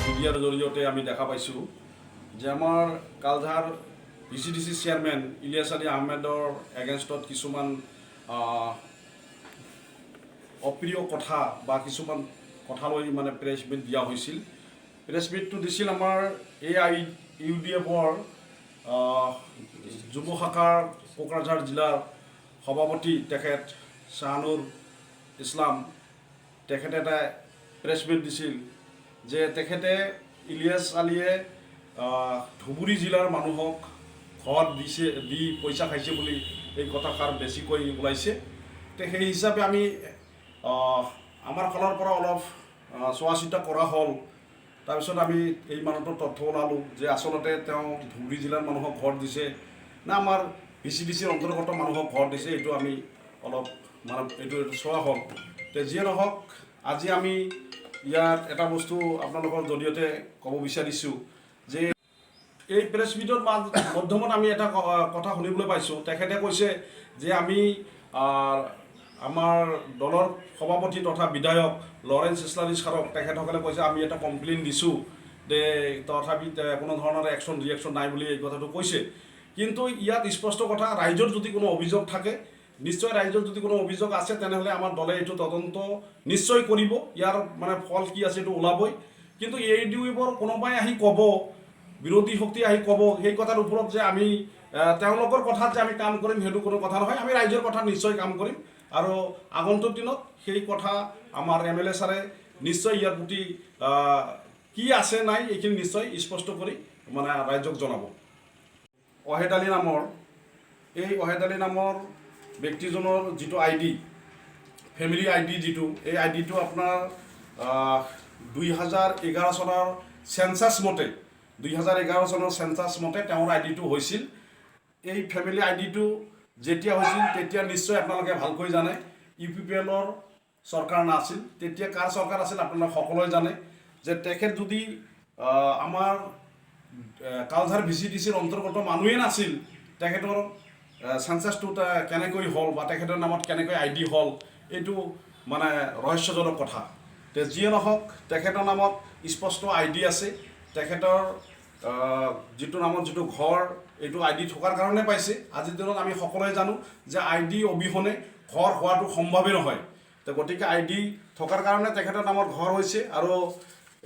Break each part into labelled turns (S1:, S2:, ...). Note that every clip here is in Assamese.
S1: মিডিয়াৰ জৰিয়তে আমি দেখা পাইছোঁ যে আমাৰ কালধাৰ VCDC চেয়াৰমেন ইলিয়াছ আলী আহমেদৰ এগেইনষ্টত কিছুমান অপ্ৰিয় কথা বা কিছুমান কথা লৈ মানে প্ৰেছ মিট দিয়া হৈছিল। প্ৰেছ মিটটো দিছিল আমাৰ UPPLৰ যুৱ শাখাৰ কোকৰাঝাৰ জিলাৰ সভাপতি তেখেত শাহানুৰ ইছলাম তেখেতে এটা প্ৰেছ মিট দিছিল যে তেখেতে ইলিয়াছ আলীয়ে ধুবুৰী জিলাৰ মানুহক ঘৰ দি পইচা খাইছে বুলি এই কথাষাৰ বেছিকৈ ওলাইছে। সেই হিচাপে আমি আমাৰ ফালৰ পৰা অলপ চোৱা চিতা কৰা হ'ল। তাৰপিছত আমি এই মানুহটোৰ তথ্য ওলালোঁ যে আচলতে তেওঁ ধুবুৰী জিলাৰ মানুহক ঘৰ দিছে না আমাৰ VCDCৰ অন্তৰ্গত মানুহক ঘৰ দিছে, এইটো আমি অলপ মানে এইটো চোৱা হ'ল। যিয়ে নহওক আজি আমি ইয়াত এটা বস্তু আপোনালোকৰ জৰিয়তে ক'ব বিচাৰিছোঁ যে এই প্ৰেছ মিটৰ মাধ্যমত আমি এটা কথা শুনিবলৈ পাইছোঁ। তেখেতে কৈছে যে আমি আমাৰ দলৰ সভাপতি তথা বিধায়ক লৰেন্স ইছলাৰী ছাৰক তেখেতসকলে কৈছে আমি এটা কমপ্লেইন দিছোঁ যে তথাপি কোনো ধৰণৰ ৰিয়েকশ্যন নাই বুলি এই কথাটো কৈছে। কিন্তু ইয়াত স্পষ্ট কথা, ৰাইজৰ যদি কোনো অভিযোগ থাকে নিশ্চয় ৰাইজৰ যদি কোনো অভিযোগ আছে তেনেহ'লে আমাৰ দলে এইটো তদন্ত নিশ্চয় কৰিব। ইয়াৰ মানে ফল কি আছে এইটো ওলাবই। কিন্তু এইবোৰ কোনোবাই আহি ক'ব, বিৰোধী শক্তি আহি ক'ব সেই কথাৰ ওপৰত যে আমি তেওঁলোকৰ কথাত যে আমি কাম কৰিম সেইটো কোনো কথা নহয়। আমি ৰাইজৰ কথাত নিশ্চয় কাম কৰিম আৰু আগন্তুক দিনত সেই কথা আমাৰ MLA ছাৰে নিশ্চয় ইয়াৰ প্ৰতি কি আছে নাই এইখিনি নিশ্চয় স্পষ্ট কৰি মানে ৰাইজক জনাব। অহেদ আলী নামৰ ব্যক্তিজনৰ যিটো ID ফেমিলি ID যিটো এই IDটো আপোনাৰ 2011 চনৰ চেঞ্চাছ মতে 2011 চনৰ চেঞ্চাছ মতে তেওঁৰ IDটো হৈছিল। এই ফেমিলি IDটো যেতিয়া হৈছিল তেতিয়া নিশ্চয় আপোনালোকে ভালকৈ জানে UPPLৰ চৰকাৰ নাছিল। তেতিয়া কাৰ চৰকাৰ আছিল আপোনালোকে সকলোৱে জানে যে তেখেত যদি আমাৰ কালধাৰ VCDCৰ অন্তৰ্গত মানুহেই নাছিল তেখেতৰ চেঞ্চাছটো কেনেকৈ হ'ল বা তেখেতৰ নামত কেনেকৈ ID হ'ল এইটো মানে ৰহস্যজনক কথা। যিয়ে নহওক তেখেতৰ নামত স্পষ্ট ID আছে। তেখেতৰ যিটো নামত যিটো ঘৰ এইটো ID থকাৰ কাৰণে পাইছে। আজিৰ দিনত আমি সকলোৱে জানো যে ID অবিহনে ঘৰ হোৱাটো সম্ভৱেই নহয়। গতিকে ID থকাৰ কাৰণে তেখেতৰ নামত ঘৰ হৈছে আৰু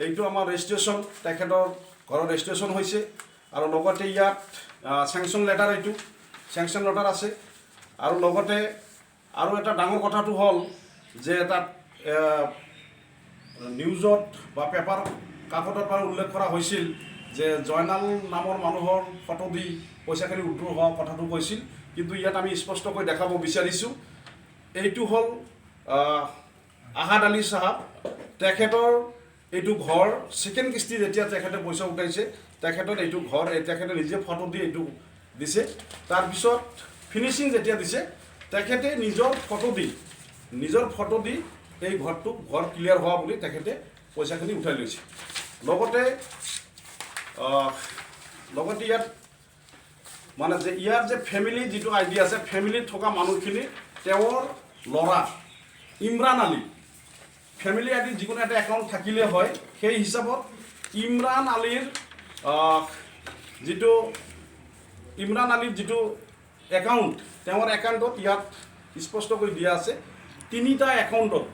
S1: এইটো আমাৰ ৰেজিষ্ট্ৰেশ্যন তেখেতৰ ঘৰৰ ৰেজিষ্ট্ৰেশ্যন হৈছে আৰু লগতে ইয়াত চেংচন লেটাৰ এইটো চেংচন লেটাৰ আছে। আৰু লগতে আৰু এটা ডাঙৰ কথাটো হ'ল যে তাত নিউজত বা পেপাৰ কাকতত পৰা উল্লেখ কৰা হৈছিল যে জয়নাল নামৰ মানুহৰ ফটো দি পইচাখিনি উইথড্ৰ হোৱা কথাটো কৈছিল। কিন্তু ইয়াত আমি স্পষ্টকৈ দেখাব বিচাৰিছোঁ এইটো হ'ল আহাদ আলী চাহাব। তেখেতৰ এইটো ঘৰ ছেকেণ্ড কিস্তি যেতিয়া তেখেতে পইচা উঠাইছে তেখেতৰ এইটো ঘৰ তেখেতে নিজে ফটো দি এইটো দিছে। তাৰপিছত ফিনিচিং যেতিয়া দিছে তেখেতে নিজৰ ফটো দি এই ঘৰ ক্লিয়াৰ হোৱা বুলি তেখেতে পইচাখিনি উঠাই লৈছে। লগতে ইয়াত মানে যে ইয়াৰ যে ফেমিলি যিটো ID আছে ফেমিলিত থকা মানুহখিনি তেওঁৰ ল'ৰা ইমৰান আলী ফেমিলি ID যিকোনো এটা একাউণ্ট থাকিলে হয় সেই হিচাপত ইমৰান আলীৰ যিটো একাউণ্ট তেওঁৰ একাউণ্টত ইয়াত স্পষ্টকৈ দিয়া আছে তিনিটা একাউণ্টত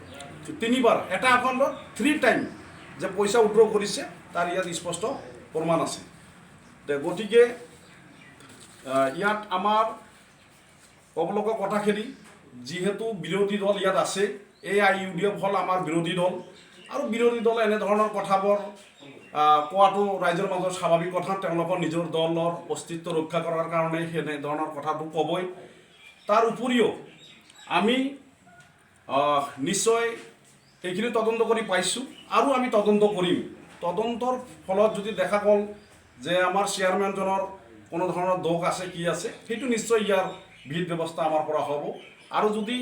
S1: তিনিবাৰ এটা একাউণ্টত 3 টাইম যে পইচা উইথড্ৰ কৰিছে তাৰ ইয়াত স্পষ্ট প্ৰমাণ আছে। গতিকে ইয়াত আমাৰ ক'ব লগা কথাখিনি যিহেতু বিৰোধী দল ইয়াত আছে UDF হ'ল আমাৰ বিৰোধী দল আৰু বিৰোধী দলে এনেধৰণৰ কথাবোৰ কোৱাটো ৰাইজৰ মাজত স্বাভাৱিক কথা। তেওঁলোকৰ নিজৰ দলৰ অস্তিত্ব ৰক্ষা কৰাৰ কাৰণে সেনেধৰণৰ কথাটো ক'বই। তাৰ উপৰিও আমি নিশ্চয় এইখিনি তদন্ত কৰি পাইছোঁ আৰু আমি তদন্ত কৰিম। তদন্তৰ ফলত যদি দেখা গ'ল যে আমাৰ চেয়াৰমেনজনৰ কোনো ধৰণৰ দোষ আছে কি আছে সেইটো নিশ্চয় ইয়াৰ বিহিত ব্যৱস্থা আমাৰ পৰা হ'ব। আৰু যদি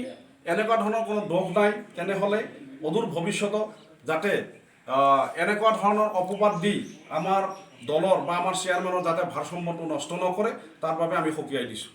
S1: এনেকুৱা ধৰণৰ কোনো দোষ নাই তেনেহ'লে অদূৰ ভৱিষ্যতত যাতে এনেকুৱা ধৰণৰ অপবাদ দি আমাৰ দলৰ বা আমাৰ চেয়াৰমেনৰ যাতে ভাৰসাম্যটো নষ্ট নকৰে তাৰ বাবে আমি সকীয়াই দিছোঁ।